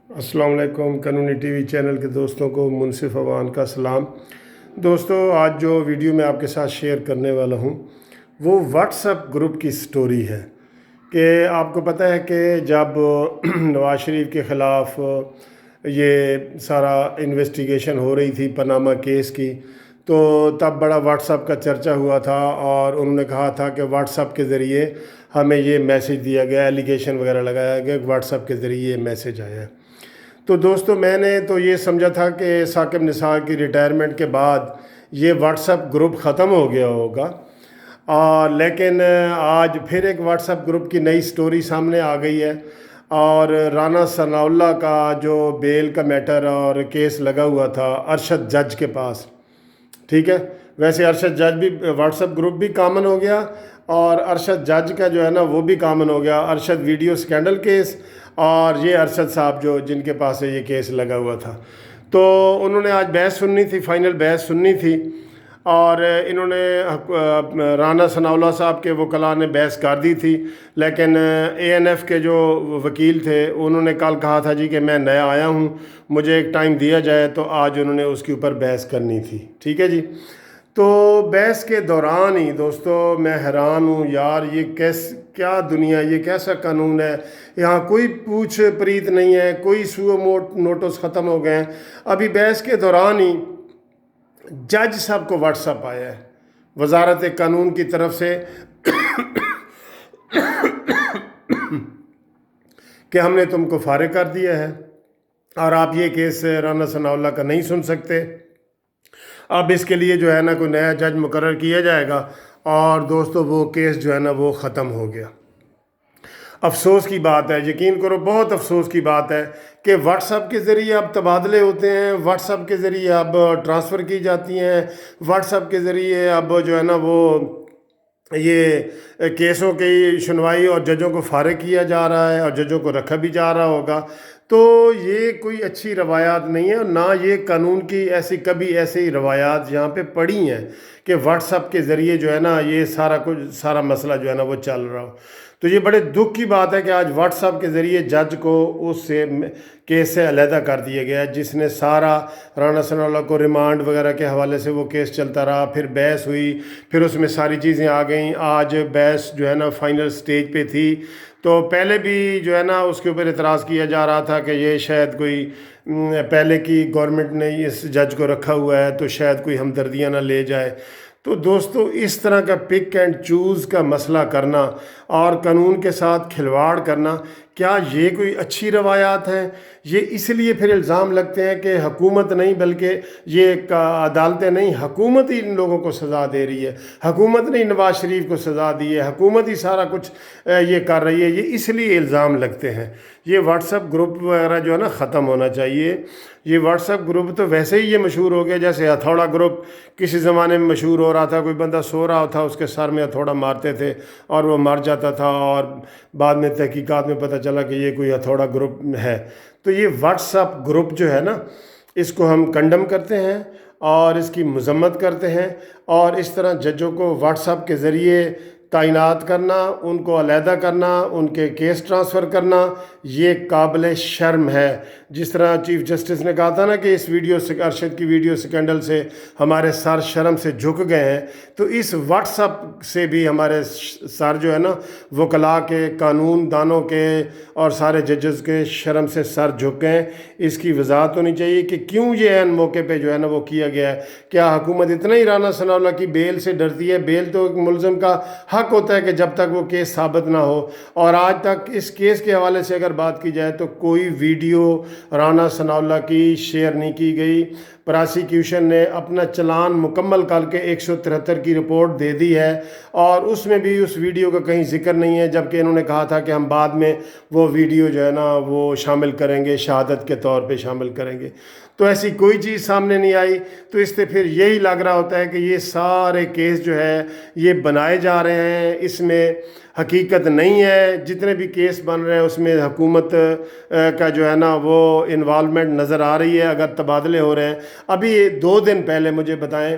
السلام علیکم قانونی ٹی وی چینل کے دوستوں کو منصف عوان کا سلام۔ دوستو، آج جو ویڈیو میں آپ کے ساتھ شیئر کرنے والا ہوں وہ واٹس ایپ گروپ کی سٹوری ہے کہ آپ کو پتہ ہے کہ جب نواز شریف کے خلاف یہ سارا انویسٹیگیشن ہو رہی تھی پاناما کیس کی، تو تب بڑا واٹس ایپ کا چرچا ہوا تھا اور انہوں نے کہا تھا کہ واٹس ایپ کے ذریعے ہمیں یہ میسیج دیا گیا، ایلیگیشن وغیرہ لگایا گیا کہ واٹس ایپ کے ذریعے یہ میسیج آیا ہے۔ تو دوستو، میں نے تو یہ سمجھا تھا کہ ثاقب نثار کی ریٹائرمنٹ کے بعد یہ واٹس ایپ گروپ ختم ہو گیا ہوگا، لیکن آج پھر ایک واٹس ایپ گروپ کی نئی سٹوری سامنے آ گئی ہے، اور رانا ثناء اللہ کا جو بیل کا میٹر اور کیس لگا ہوا تھا ارشد جج کے پاس، ٹھیک ہے۔ ویسے ارشد جج بھی واٹس ایپ گروپ بھی کامن ہو گیا، اور ارشد جج کا جو ہے نا وہ بھی کامن ہو گیا، ارشد ویڈیو سکینڈل کیس، اور یہ ارشد صاحب جو جن کے پاس یہ کیس لگا ہوا تھا۔ تو انہوں نے آج بحث سننی تھی، فائنل بحث سننی تھی، اور انہوں نے رانا ثناء اللہ صاحب کے وکلاء نے بحث کر دی تھی، لیکن اے این ایف کے جو وکیل تھے انہوں نے کل کہا تھا جی کہ میں نیا آیا ہوں، مجھے ایک ٹائم دیا جائے، تو آج انہوں نے اس کے اوپر بحث کرنی تھی، ٹھیک ہے جی۔ تو بحث کے دوران ہی دوستو میں حیران ہوں، یار یہ کیا دنیا، یہ کیسا قانون ہے، یہاں کوئی پوچھ پریت نہیں ہے، کوئی سو نوٹس ختم ہو گئے ہیں۔ ابھی بحث کے دوران ہی جج صاحب کو واٹس ایپ آیا ہے وزارت قانون کی طرف سے کہ ہم نے تم کو فارغ کر دیا ہے اور آپ یہ کیس رانا ثناء اللہ کا نہیں سن سکتے۔ اب اس کے لیے جو ہے نا کوئی نیا جج مقرر کیا جائے گا، اور دوستو وہ کیس جو ہے نا وہ ختم ہو گیا۔ افسوس کی بات ہے، یقین کرو بہت افسوس کی بات ہے کہ واٹس ایپ کے ذریعے اب تبادلے ہوتے ہیں، واٹس ایپ کے ذریعے اب ٹرانسفر کی جاتی ہیں، واٹس ایپ کے ذریعے اب جو ہے نا وہ یہ کیسوں کی سنوائی اور ججوں کو فارغ کیا جا رہا ہے، اور ججوں کو رکھا بھی جا رہا ہوگا۔ تو یہ کوئی اچھی روایات نہیں ہے، اور نہ یہ قانون کی کبھی ایسی روایات یہاں پہ پڑی ہیں کہ واٹس ایپ کے ذریعے جو ہے نا یہ سارا مسئلہ جو ہے نا وہ چل رہا ہو۔ تو یہ بڑے دکھ کی بات ہے کہ آج واٹس ایپ کے ذریعے جج کو اس سے کیس سے علیحدہ کر دیا گیا، جس نے سارا رانا ثناء اللہ کو ریمانڈ وغیرہ کے حوالے سے وہ کیس چلتا رہا، پھر بحث ہوئی، پھر اس میں ساری چیزیں آ گئیں، آج بحث جو ہے نا فائنل سٹیج پہ تھی۔ تو پہلے بھی جو ہے نا اس کے اوپر اعتراض کیا جا رہا تھا کہ یہ شاید کوئی پہلے کی گورنمنٹ نے اس جج کو رکھا ہوا ہے تو شاید کوئی ہمدردیاں نہ لے جائے۔ تو دوستو، اس طرح کا پک اینڈ چوز کا مسئلہ کرنا اور قانون کے ساتھ کھلواڑ کرنا، کیا یہ کوئی اچھی روایات ہیں؟ یہ اس لیے پھر الزام لگتے ہیں کہ حکومت نہیں بلکہ یہ عدالتیں نہیں، حکومت ہی ان لوگوں کو سزا دے رہی ہے، حکومت نے نواز شریف کو سزا دی ہے، حکومت ہی سارا کچھ یہ کر رہی ہے، یہ اس لیے الزام لگتے ہیں۔ یہ واٹس ایپ گروپ وغیرہ جو ہے نا ختم ہونا چاہیے۔ یہ واٹس ایپ گروپ تو ویسے ہی یہ مشہور ہو گیا، جیسے ہتھوڑا گروپ کسی زمانے میں مشہور ہو رہا تھا، کوئی بندہ سو رہا تھا اس کے سر میں ہتھوڑا مارتے تھے اور وہ مر جاتا تھا، اور بعد میں تحقیقات میں پتہ چلا کہ یہ کوئی ہتھوڑا گروپ ہے۔ تو یہ واٹس ایپ گروپ جو ہے نا اس کو ہم کنڈم کرتے ہیں اور اس کی مذمت کرتے ہیں، اور اس طرح ججوں کو واٹس ایپ کے ذریعے تعینات کرنا، ان کو علیحدہ کرنا، ان کے کیس ٹرانسفر کرنا، یہ قابل شرم ہے۔ جس طرح چیف جسٹس نے کہا تھا نا کہ اس ارشد کی ویڈیو سکینڈل سے ہمارے سر شرم سے جھک گئے ہیں، تو اس واٹس ایپ سے بھی ہمارے سر جو ہے نا وکلاء کے، قانون دانوں کے اور سارے ججز کے شرم سے سر جھک گئے ہیں۔ اس کی وضاحت ہونی چاہیے کہ کیوں یہ عین موقع پہ جو ہے نا وہ کیا گیا ہے۔ کیا حکومت اتنا ہی رانا ثناء اللہ کی بیل سے ڈرتی ہے؟ بیل تو ایک ملزم کا حق ہوتا ہے کہ جب تک وہ کیس ثابت نہ ہو، اور آج تک اس کیس کے حوالے سے اگر بات کی جائے تو کوئی ویڈیو رانا ثناء اللہ کی شیئر نہیں کی گئی۔ پراسیکیوشن نے اپنا چلان مکمل کر کے 173 کی رپورٹ دے دی ہے، اور اس میں بھی اس ویڈیو کا کہیں ذکر نہیں ہے، جبکہ انہوں نے کہا تھا کہ ہم بعد میں وہ ویڈیو جو ہے نا وہ شامل کریں گے، شہادت کے طور پہ شامل کریں گے۔ تو ایسی کوئی چیز سامنے نہیں آئی، تو اس سے پھر یہی لگ رہا ہوتا ہے کہ یہ سارے کیس جو ہے یہ بنائے جا رہے ہیں، اس میں حقیقت نہیں ہے۔ جتنے بھی کیس بن رہے ہیں اس میں حکومت کا جو ہے نا وہ انوالومنٹ نظر آ رہی ہے، اگر تبادلے ہو رہے ہیں۔ ابھی 2 دن پہلے مجھے بتائیں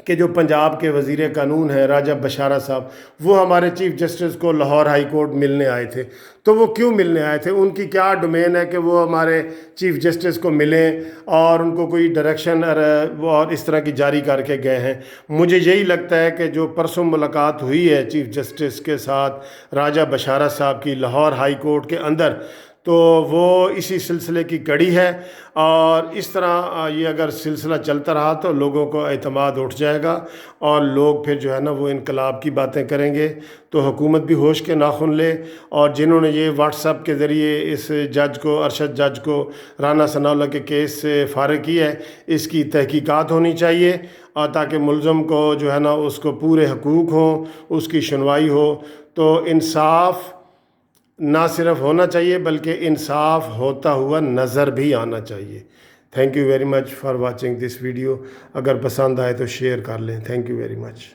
کہ جو پنجاب کے وزیر قانون ہیں راجہ بشارہ صاحب، وہ ہمارے چیف جسٹس کو لاہور ہائی کورٹ ملنے آئے تھے. تو وہ کیوں ملنے آئے تھے؟ ان کی کیا ڈومین ہے کہ وہ ہمارے چیف جسٹس کو ملیں اور ان کو کوئی ڈائریکشن اور اس طرح کی جاری کر کے گئے ہیں؟ مجھے یہی لگتا ہے کہ جو پرسوں ملاقات ہوئی ہے چیف جسٹس کے ساتھ راجہ بشارہ صاحب کی لاہور ہائی کورٹ کے اندر، تو وہ اسی سلسلے کی کڑی ہے. اور اس طرح یہ اگر سلسلہ چلتا رہا تو لوگوں کو اعتماد اٹھ جائے گا اور لوگ پھر جو ہے نا وہ انقلاب کی باتیں کریں گے. تو حکومت بھی ہوش کے ناخن لے، اور جنہوں نے یہ واٹس ایپ کے ذریعے اس جج کو، ارشد جج کو رانا ثناء اللہ کے کیس سے فارغ کیا ہے، اس کی تحقیقات ہونی چاہیے، اور تاکہ ملزم کو جو ہے نا اس کو پورے حقوق ہوں، اس کی سنوائی ہو. تو انصاف نہ صرف ہونا چاہیے بلکہ انصاف ہوتا ہوا نظر بھی آنا چاہیے. Thank you very much for watching this video. اگر پسند آئے تو شیئر کر لیں. Thank you very much.